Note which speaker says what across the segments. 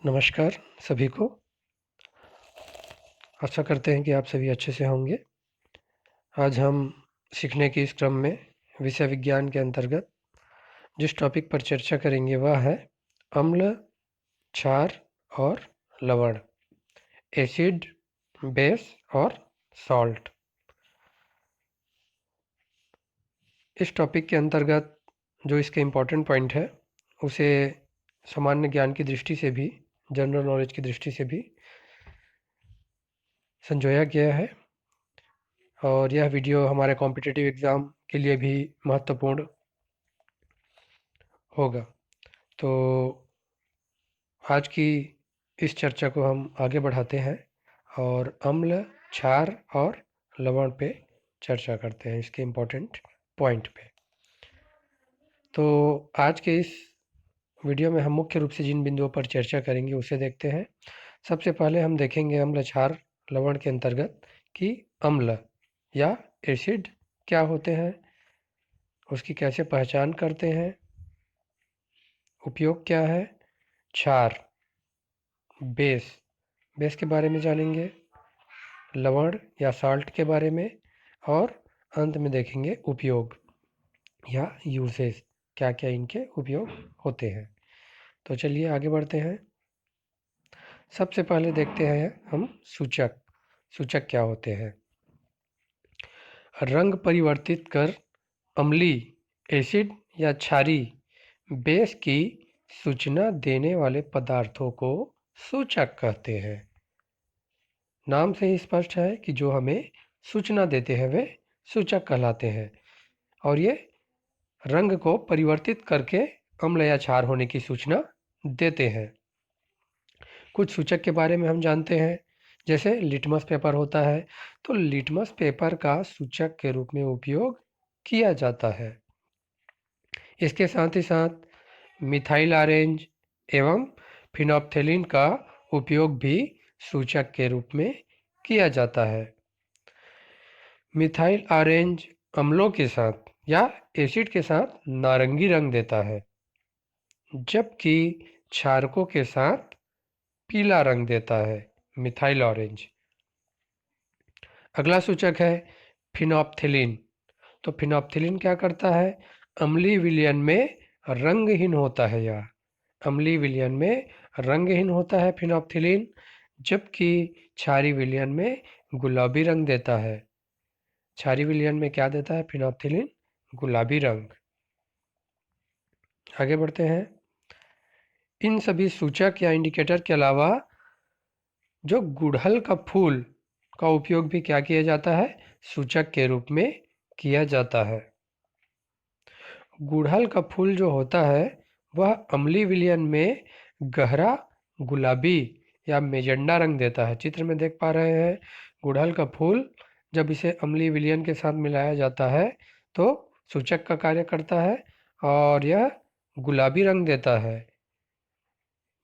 Speaker 1: नमस्कार सभी को। आशा करते हैं कि आप सभी अच्छे से होंगे। आज हम सीखने के इस क्रम में विषय विज्ञान के अंतर्गत जिस टॉपिक पर चर्चा करेंगे वह है अम्ल, क्षार और लवण, एसिड, बेस और सॉल्ट। इस टॉपिक के अंतर्गत जो इसके इम्पोर्टेंट पॉइंट है उसे सामान्य ज्ञान की दृष्टि से भी, जनरल नॉलेज की दृष्टि से भी संजोया गया है और यह वीडियो हमारे कॉम्पिटिटिव एग्ज़ाम के लिए भी महत्वपूर्ण होगा। तो आज की इस चर्चा को हम आगे बढ़ाते हैं और अम्ल, क्षार और लवण पे चर्चा करते हैं, इसके इम्पोर्टेंट पॉइंट पे। तो आज के इस वीडियो में हम मुख्य रूप से जिन बिंदुओं पर चर्चा करेंगे उसे देखते हैं। सबसे पहले हम देखेंगे अम्ल, क्षार, लवण के अंतर्गत कि अम्ल या एसिड क्या होते हैं, उसकी कैसे पहचान करते हैं, उपयोग क्या है। क्षार, बेस के बारे में जानेंगे, लवण या साल्ट के बारे में, और अंत में देखेंगे उपयोग या यूसेज, क्या क्या इनके उपयोग होते हैं। तो चलिए आगे बढ़ते हैं। सबसे पहले देखते हैं हम सूचक क्या होते हैं। रंग परिवर्तित कर अम्ली, एसिड या क्षारी बेस की सूचना देने वाले पदार्थों को सूचक कहते हैं। नाम से ही स्पष्ट है कि जो हमें सूचना देते हैं वे सूचक कहलाते हैं और ये रंग को परिवर्तित करके अम्ल या क्षार होने की सूचना देते हैं। कुछ सूचक के बारे में हम जानते हैं, जैसे लिटमस पेपर होता है, तो लिटमस पेपर का सूचक के रूप में उपयोग किया जाता है। इसके साथ ही साथ मिथाइल ऑरेंज एवं फिनोप्थेलिन का उपयोग भी सूचक के रूप में किया जाता है। मिथाइल ऑरेंज अम्लों के साथ या एसिड के साथ नारंगी रंग देता है, जबकि क्षारकों के साथ पीला रंग देता है, मिथाइल ऑरेंज। अगला सूचक है फिनोप्थेलिन। तो फिनोप्थेलिन क्या करता है, अम्लीय विलयन में रंगहीन होता है। यह अम्लीय विलयन में रंगहीन होता है फिनोप्थेलिन, जबकि क्षारीय विलयन में गुलाबी रंग देता है। क्षारीय विलयन में क्या देता है फिनोप्थेलिन, गुलाबी रंग। आगे बढ़ते हैं। इन सभी सूचक या इंडिकेटर के अलावा जो गुड़हल का फूल का उपयोग भी क्या किया जाता है, सूचक के रूप में किया जाता है। गुड़हल का फूल जो होता है वह अम्लीय विलयन में गहरा गुलाबी या मेजेंडा रंग देता है। चित्र में देख पा रहे हैं, गुड़हल का फूल जब इसे अम्लीय विलयन के साथ मिलाया जाता है तो सूचक का कार्य करता है और यह गुलाबी रंग देता है।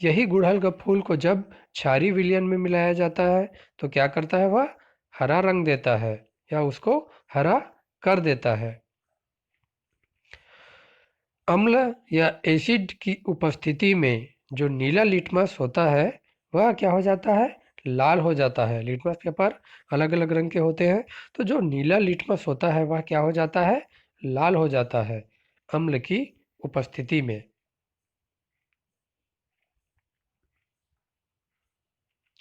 Speaker 1: यही गुड़हल का फूल को जब क्षारीय विलयन में मिलाया जाता है तो क्या करता है, वह हरा रंग देता है या उसको हरा कर देता है। अम्ल या एसिड की उपस्थिति में जो नीला लिटमस होता है वह क्या हो जाता है, लाल हो जाता है। लिटमस पेपर अलग अलग रंग के होते हैं, तो जो नीला लिटमस होता है वह क्या हो जाता है, लाल हो जाता है अम्ल की उपस्थिति में।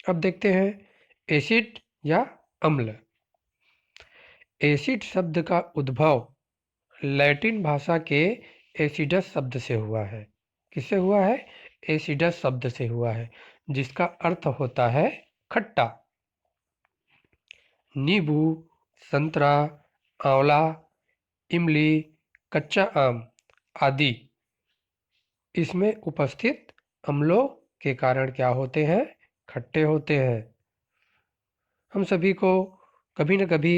Speaker 1: अब देखते हैं एसिड या अम्ल। एसिड शब्द का उद्भव लैटिन भाषा के एसिडस शब्द से हुआ है। किससे हुआ है, एसिडस शब्द से हुआ है, जिसका अर्थ होता है खट्टा। नींबू, संतरा, आंवला, इमली, कच्चा आम आदि इसमें उपस्थित अम्लों के कारण क्या होते हैं, खट्टे होते हैं। हम सभी को कभी न कभी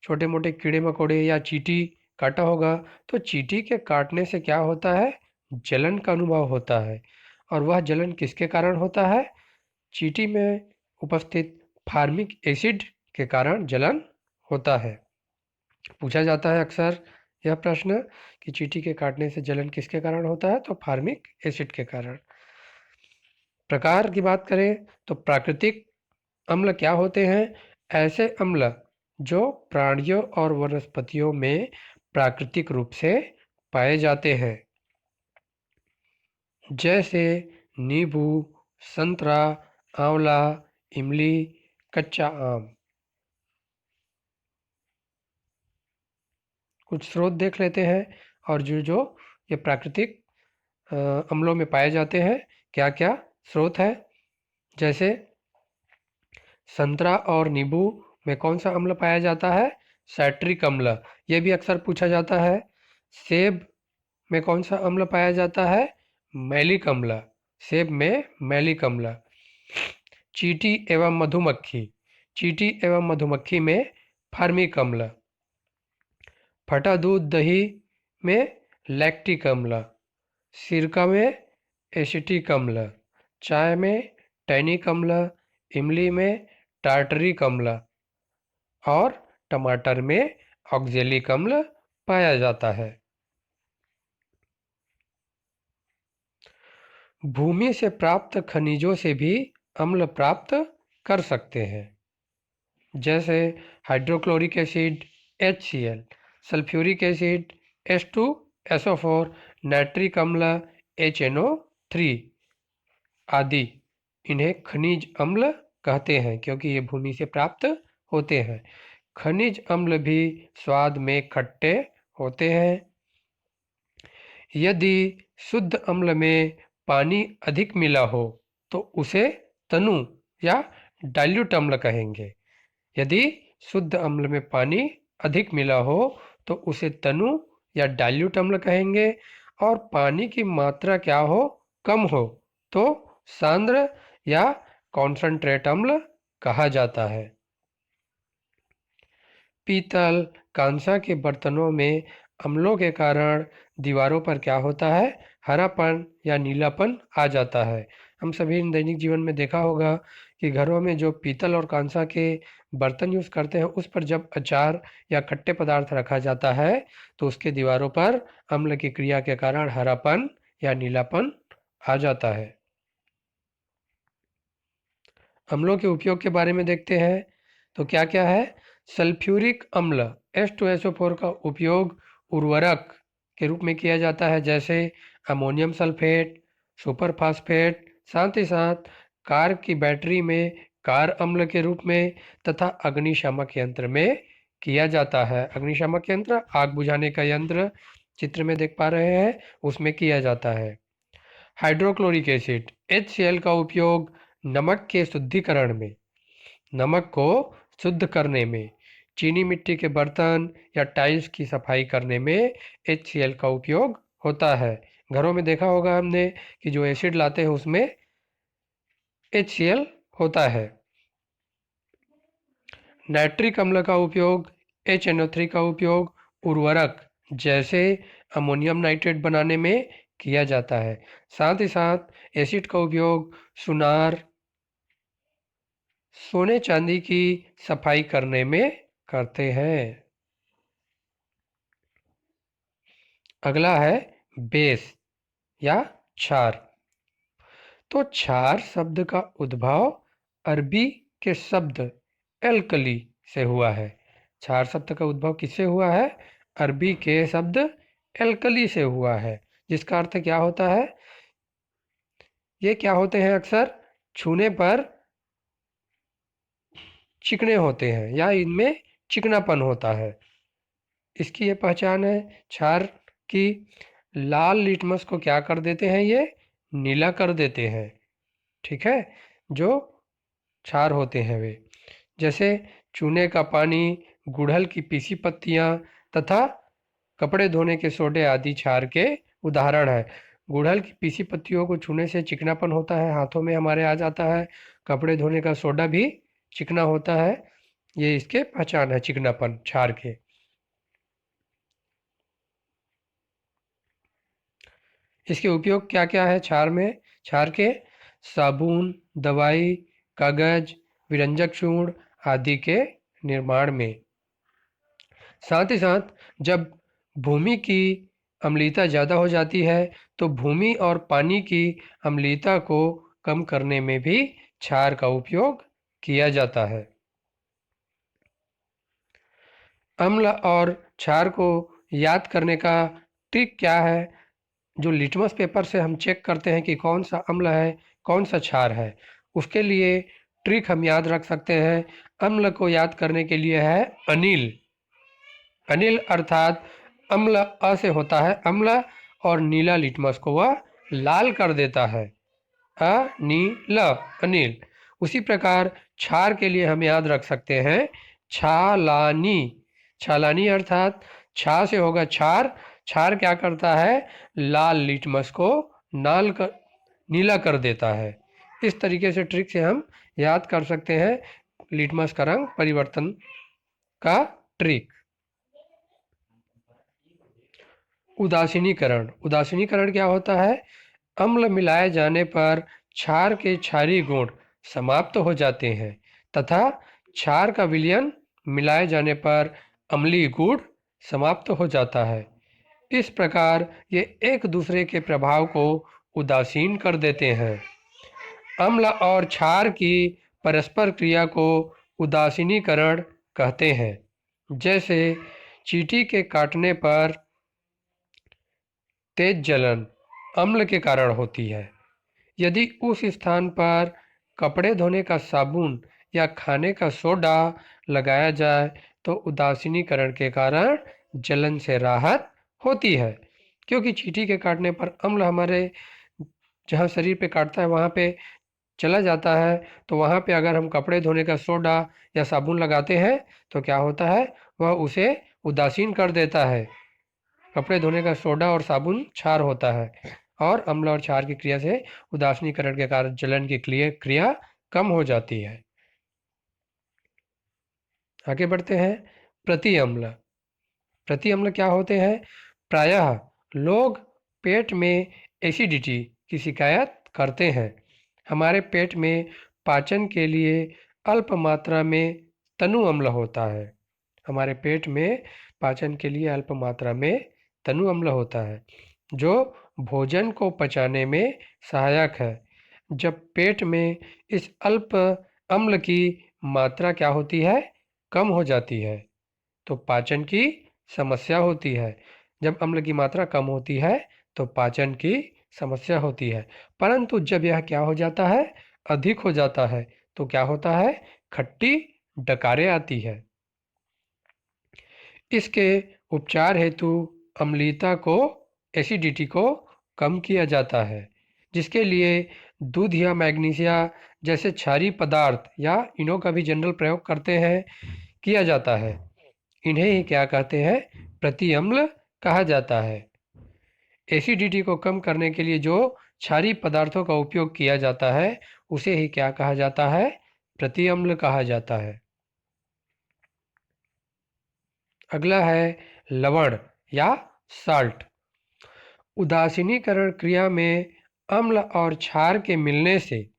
Speaker 1: छोटे मोटे कीड़े मकोड़े या चींटी काटा होगा, तो चींटी के काटने से क्या होता है, जलन का अनुभव होता है। और वह जलन किसके कारण होता है, चींटी में उपस्थित फार्मिक एसिड के कारण जलन होता है। पूछा जाता है अक्सर यह प्रश्न कि चींटी के काटने से जलन किसके कारण होता है, तो फार्मिक एसिड के कारण। प्रकार की बात करें तो प्राकृतिक अम्ल क्या होते हैं? ऐसे अम्ल जो प्राणियों और वनस्पतियों में प्राकृतिक रूप से पाए जाते हैं, जैसे नींबू, संतरा, आंवला, इमली, कच्चा आम। कुछ स्रोत देख लेते हैं और जो जो ये प्राकृतिक अम्लों में पाए जाते हैं, क्या क्या स्रोत है। जैसे संतरा और नींबू में कौन सा अम्ल पाया जाता है? सैट्रिक अम्ल। ये भी अक्सर पूछा जाता है। सेब में कौन सा अम्ल पाया जाता है? मैलिक अम्ल। सेब में मैलिक अम्ल। चींटी एवं मधुमक्खी, चींटी एवं मधुमक्खी में फार्मिक अम्ल। फटा दूध दही में लैक्टिक अम्ल। सिरका में एसिटिक अम्ल। चाय में टैनिक अम्ल। इमली में टार्टरिक अम्ल और टमाटर में ऑक्जेलिक अम्ल पाया जाता है। भूमि से प्राप्त खनिजों से भी अम्ल प्राप्त कर सकते हैं, जैसे hydrochloric acid HCl, sulphuric acid H2SO4, nitric अम्ल HNO3 आदि। इन्हें खनिज अम्ल कहते हैं क्योंकि ये भूमि से प्राप्त होते हैं। खनिज अम्ल भी स्वाद में खट्टे होते हैं। यदि शुद्ध अम्ल में पानी अधिक मिला हो तो उसे तनु या डाइल्यूट अम्ल कहेंगे। यदि शुद्ध अम्ल में पानी अधिक मिला हो तो उसे तनु या डाइल्यूट अम्ल कहेंगे। और पानी की मात्रा क्या हो? कम हो तो सांद्र या कॉन्सन्ट्रेट अम्ल कहा जाता है। पीतल, कांसा के बर्तनों में अम्लों के कारण दीवारों पर क्या होता है? हरापन या नीलापन आ जाता है। हम सभी ने दैनिक जीवन में देखा होगा कि घरों में जो पीतल और कांसा के बर्तन यूज़ करते हैं उस पर जब अचार या खट्टे पदार्थ रखा जाता है तो उसके दीवारों पर अम्ल की क्रिया के कारण हरापन या नीलापन आ जाता है। अम्लों के उपयोग के बारे में देखते हैं तो क्या क्या है। सल्फ्यूरिक अम्ल H2SO4 का उपयोग उर्वरक के रूप में किया जाता है, जैसे अमोनियम सल्फेट, सुपर फास्फेट। साथ ही साथ कार की बैटरी में कार अम्ल के रूप में तथा अग्निशामक यंत्र में किया जाता है। अग्निशामक यंत्र आग बुझाने का यंत्र चित्र में देख पा रहे हैं, उसमें किया जाता है। हाइड्रोक्लोरिक एसिड HCl का उपयोग नमक के शुद्धिकरण में, नमक को शुद्ध करने में, चीनी मिट्टी के बर्तन या टाइल्स की सफाई करने में HCl का उपयोग होता है। घरों में देखा होगा हमने कि जो एसिड लाते हैं उसमें HCl होता है। नाइट्रिक अम्ल का उपयोग, HNO3 का उपयोग उर्वरक जैसे अमोनियम नाइट्रेट बनाने में किया जाता है। साथ ही साथ एसिड का उपयोग सुनार, सोने चांदी की सफाई करने में करते हैं। अगला है बेस या क्षार। तो क्षार शब्द का उद्भव अरबी के शब्द एल्कली से हुआ है। क्षार शब्द का उद्भव किससे हुआ है? अरबी के शब्द एल्कली से हुआ है, जिसका अर्थ क्या होता है? ये क्या होते हैं? अक्सर छूने पर चिकने होते हैं या इनमें चिकनापन होता है। इसकी ये पहचान है। क्षार की लाल लिटमस को क्या कर देते हैं? ये नीला कर देते हैं। ठीक है, जो क्षार होते हैं वे, जैसे चूने का पानी, गुड़हल की पीसी पत्तियां तथा कपड़े धोने के सोडे आदि क्षार के उदाहरण है। गुड़हल की पीसी पत्तियों को छूने से चिकनापन होता है, हाथों में हमारे आ जाता है। कपड़े धोने का सोडा भी चिकना होता है। ये इसके पहचान है, चिकनापन क्षार के। इसके उपयोग क्या क्या है क्षार में? क्षार के साबुन, दवाई, कागज, विरंजक चूर्ण आदि के निर्माण में। साथ ही साथ जब भूमि की अम्लीयता ज़्यादा हो जाती है तो भूमि और पानी की अम्लीयता को कम करने में भी क्षार का उपयोग किया जाता है। अम्ल और क्षार को याद करने का ट्रिक क्या है? जो लिटमस पेपर से हम चेक करते हैं कि कौन सा अम्ल है, कौन सा क्षार है, उसके लिए ट्रिक हम याद रख सकते हैं। अम्ल को याद करने के लिए है अनिल। अनिल अर्थात अम्ल अ से होता है अम्ल, और नीला लिटमस को वह लाल कर देता है। अनील, अनिल। उसी प्रकार क्षार के लिए हम याद रख सकते हैं छालानी। छालानी अर्थात छा से होगा क्षार। क्षार क्या करता है? लाल लिटमस को नीला कर देता है। इस तरीके से ट्रिक से हम याद कर सकते हैं लिटमस का रंग परिवर्तन का ट्रिक। उदासीनीकरण। उदासीनीकरण क्या होता है? अम्ल मिलाए जाने पर क्षार के क्षारीय गुण समाप्त हो जाते हैं तथा क्षार का विलयन मिलाए जाने पर अम्लीय गुण समाप्त हो जाता है। इस प्रकार ये एक दूसरे के प्रभाव को उदासीन कर देते हैं। अम्ल और क्षार की परस्पर क्रिया को उदासीनीकरण कहते हैं। जैसे चींटी के काटने पर तेज जलन अम्ल के कारण होती है। यदि उस स्थान पर कपड़े धोने का साबुन या खाने का सोडा लगाया जाए तो उदासीनीकरण के कारण जलन से राहत होती है। क्योंकि चींटी के काटने पर अम्ल हमारे जहाँ शरीर पे काटता है वहाँ पे चला जाता है, तो वहाँ पे अगर हम कपड़े धोने का सोडा या साबुन लगाते हैं तो क्या होता है? वह उसे उदासीन कर देता है। कपड़े धोने का सोडा और साबुन क्षार होता है, और अम्ल और क्षार की क्रिया से उदासीनीकरण के कारण जलन की क्रिया कम हो जाती है। आगे बढ़ते हैं। प्रति अम्ल। प्रति अम्ल क्या होते हैं? प्रायः लोग पेट में एसिडिटी की शिकायत करते हैं। हमारे पेट में पाचन के लिए अल्प मात्रा में तनु अम्ल होता है। हमारे पेट में पाचन के लिए अल्प मात्रा में तनु अम्ल होता है, जो भोजन को पचाने में सहायक है। जब पेट में इस अल्प अम्ल की मात्रा क्या होती है? कम हो जाती है, तो पाचन की समस्या होती है। जब अम्ल की मात्रा कम होती है तो पाचन की समस्या होती है। परंतु जब यह क्या हो जाता है? अधिक हो जाता है, तो क्या होता है? खट्टी डकारें आती है। इसके उपचार हेतु अम्लीयता को, एसिडिटी को कम किया जाता है, जिसके लिए दूध या मैग्नीशिया जैसे क्षारीय पदार्थ या इनों का भी जनरल प्रयोग करते हैं, किया जाता है। इन्हें ही क्या कहते हैं? प्रति अम्ल कहा जाता है। एसिडिटी को कम करने के लिए जो क्षारीय पदार्थों का उपयोग किया जाता है उसे ही क्या कहा जाता है? प्रति अम्ल कहा जाता है। अगला है लवण या साल्ट। उदासीनीकरण क्रिया में अम्ल और क्षार के मिलने से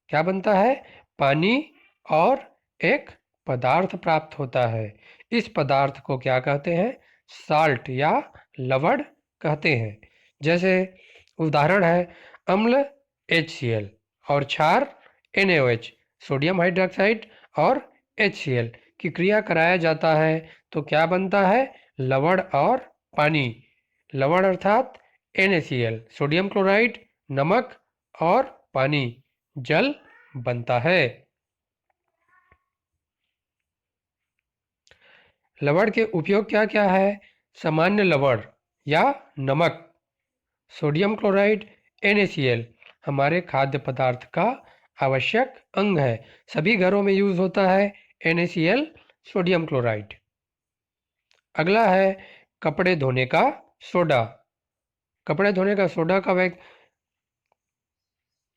Speaker 1: क्या बनता है? पानी और एक पदार्थ प्राप्त होता है। इस पदार्थ को क्या कहते हैं? साल्ट या लवण कहते हैं। जैसे उदाहरण है अम्ल HCl और क्षार NaOH, सोडियम हाइड्रोक्साइड और HCl की क्रिया कराया जाता है तो क्या बनता है? लवण और पानी। लवण अर्थात NaCl, सोडियम क्लोराइड, नमक और पानी, जल बनता है। लवण के उपयोग क्या क्या है? सामान्य लवण या नमक, सोडियम क्लोराइड, NaCl हमारे खाद्य पदार्थ का आवश्यक अंग है। सभी घरों में यूज होता है NaCl, सोडियम क्लोराइड। अगला है कपड़े धोने का सोडा। कपड़े धोने का सोडा का वैग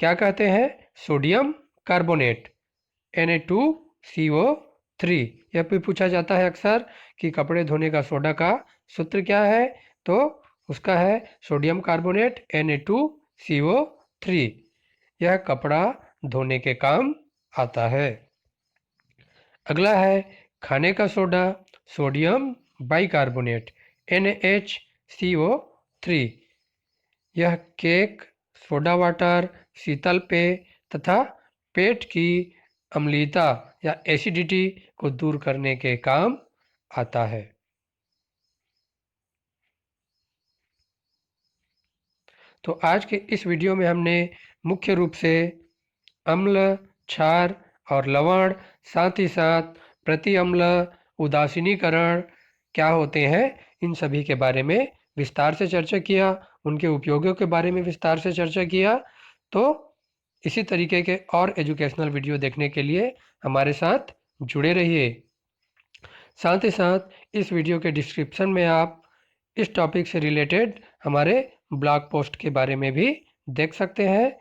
Speaker 1: क्या कहते हैं? Sodium carbonate, Na2CO3। यह भी पूछा जाता है अक्सर कि कपड़े धोने का सोडा का सूत्र क्या है, तो उसका है सोडियम कार्बोनेट Na2CO3। यह कपड़ा धोने के काम आता है। अगला है खाने का सोडा, सोडियम बाइकार्बोनेट, NaHCO3। यह केक, सोडा वाटर, शीतल पेय, तथा पेट की अम्लीयता या एसिडिटी को दूर करने के काम आता है। तो आज के इस वीडियो में हमने मुख्य रूप से अम्ल, क्षार और लवण, साथ ही साथ प्रति अम्ल, उदासीनीकरण क्या होते हैं, इन सभी के बारे में विस्तार से चर्चा किया, उनके उपयोगों के बारे में विस्तार से चर्चा किया। तो इसी तरीके के और एजुकेशनल वीडियो देखने के लिए हमारे साथ जुड़े रहिए। साथ ही साथ इस वीडियो के डिस्क्रिप्शन में आप इस टॉपिक से रिलेटेड हमारे ब्लॉग पोस्ट के बारे में भी देख सकते हैं।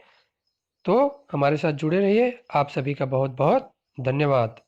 Speaker 1: तो हमारे साथ जुड़े रहिए। आप सभी का बहुत बहुत धन्यवाद।